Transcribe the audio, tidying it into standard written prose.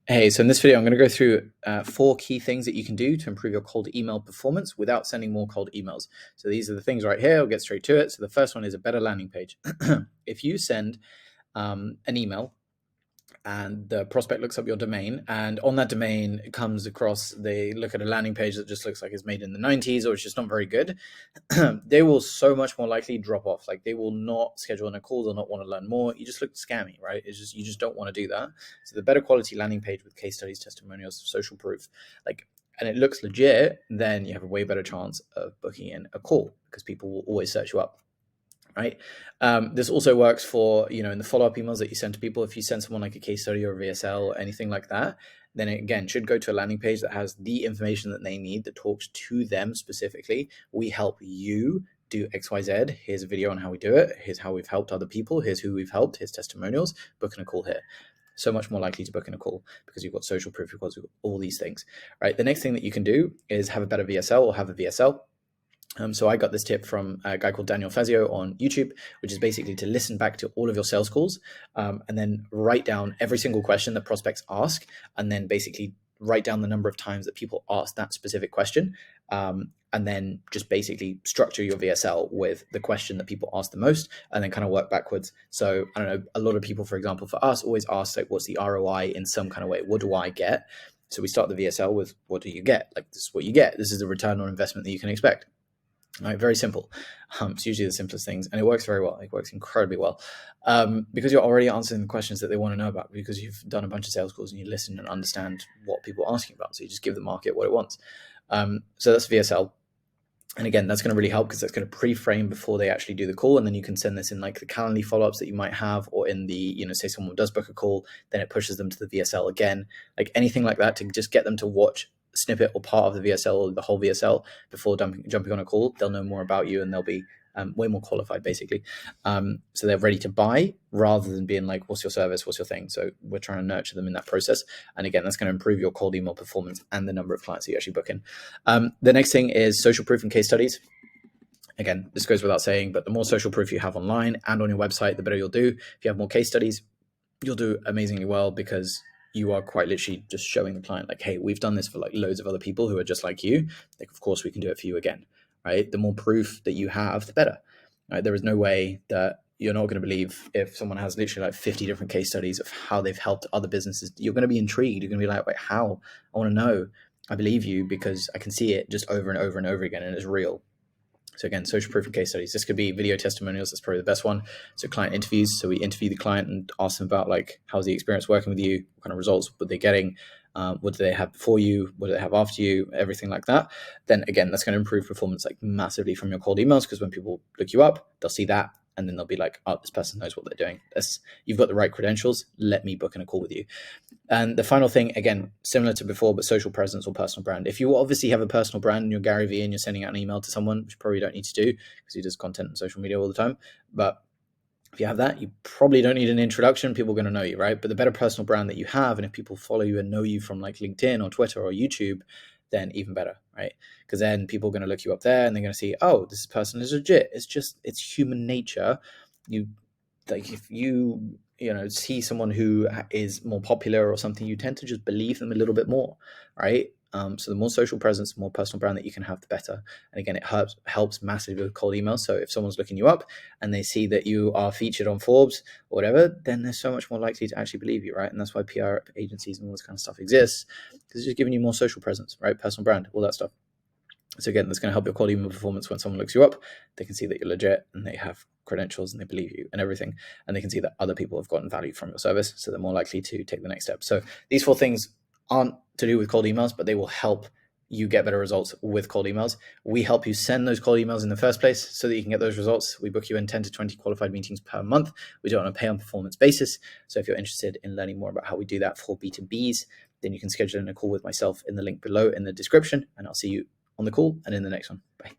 Hey, so in this video, I'm going to go through 4 key things that you can do to improve your cold email performance without sending more cold emails. So these are the things right here. I'll get straight to it. So the first one is a better landing page. If you send an email and the prospect looks up your domain, and on that domain it comes across, they look at a landing page that just looks like it's made in the 90s or it's just not very good, they will so much more likely drop off. Like, they will not schedule in a call, they'll not want to learn more. You just look scammy, right? It's just, you just don't want to do that. So the better quality landing page with case studies, testimonials, social proof, and it looks legit, then you have a way better chance of booking in a call because people will always search you up. Right. This also works for, in the follow-up emails that you send to people. If you send someone like a case study or a VSL or anything like that, then it, again, should go to a landing page that has the information that they need, that talks to them specifically. We help you do XYZ. Here's a video on how we do it. Here's how we've helped other people. Here's who we've helped. Here's testimonials. Booking a call here. So much more likely to book in a call because you've got social proof, you've got all these things. Right. The next thing that you can do is have a better VSL or have a VSL. So I got this tip from a guy called Daniel Fazio on YouTube, which is basically to listen back to all of your sales calls and then write down every single question that prospects ask, and then basically write down the number of times that people ask that specific question, and then just basically structure your VSL with the question that people ask the most, and then kind of work backwards. So I don't know, a lot of people, for example, for us, always ask, like, what's the ROI in some kind of way? What do I get? So we start the VSL with, what do you get? Like, this is what you get. This is the return on investment that you can expect. Right, very simple. It's usually the simplest things, and it works very well. It works incredibly well because you're already answering the questions that they want to know about, because you've done a bunch of sales calls and you listen and understand what people are asking about. So you just give the market what it wants. So that's VSL. And again, that's going to really help because that's going to pre-frame before they actually do the call. And then you can send this in like the Calendly follow-ups that you might have, or in the, say someone does book a call, then it pushes them to the VSL again, like anything like that, to just get them to watch snippet or part of the VSL or the whole VSL before jumping on a call. They'll know more about you and they'll be way more qualified, basically. So they're ready to buy rather than being like, what's your service? What's your thing? So we're trying to nurture them in that process. And again, that's going to improve your cold email performance and the number of clients that you actually book in. The next thing is social proof and case studies. Again, this goes without saying, but the more social proof you have online and on your website, the better you'll do. If you have more case studies, you'll do amazingly well, because you are quite literally just showing the client, like, hey, we've done this for like loads of other people who are just like you. Like, of course we can do it for you again, right? The more proof that you have, the better, right? There is no way that you're not going to believe if someone has literally like 50 different case studies of how they've helped other businesses. You're going to be intrigued. You're going to be like, wait, how? I want to know. I believe you because I can see it just over and over and over again, and it's real. So again, social proof and case studies. This could be video testimonials. That's probably the best one. So client interviews. So we interview the client and ask them about, like, how's the experience working with you? What kind of results were they getting? What do they have before you? What do they have after you? Everything like that. Then again, that's going to improve performance like massively from your cold emails, because when people look you up, they'll see that. And then they'll be like, oh, this person knows what they're doing. You've got the right credentials. Let me book in a call with you. And the final thing, again, similar to before, but social presence or personal brand. If you obviously have a personal brand and you're Gary Vee and you're sending out an email to someone, which you probably don't need to do because he does content on social media all the time. But if you have that, you probably don't need an introduction. People are going to know you, right? But the better personal brand that you have, and if people follow you and know you from like LinkedIn or Twitter or YouTube, then even better, right? Because then people are going to look you up there and they're going to see, oh, this person is legit. It's human nature. If you see someone who is more popular or something, you tend to just believe them a little bit more, right? So the more social presence, more personal brand that you can have, the better. And again, it helps massively with cold emails. So if someone's looking you up and they see that you are featured on Forbes or whatever, then they're so much more likely to actually believe you, right? And that's why PR agencies and all this kind of stuff exists, because it's just giving you more social presence, right? Personal brand, all that stuff. So again, that's going to help your cold email performance. When someone looks you up, they can see that you're legit and they have credentials and they believe you and everything. And they can see that other people have gotten value from your service. So they're more likely to take the next step. So these 4 things aren't to do with cold emails, but they will help you get better results with cold emails. We help you send those cold emails in the first place so that you can get those results. We book you in 10 to 20 qualified meetings per month. We do it on a pay on performance basis. So if you're interested in learning more about how we do that for B2Bs, then you can schedule in a call with myself in the link below in the description, and I'll see you on the call and in the next one. Bye.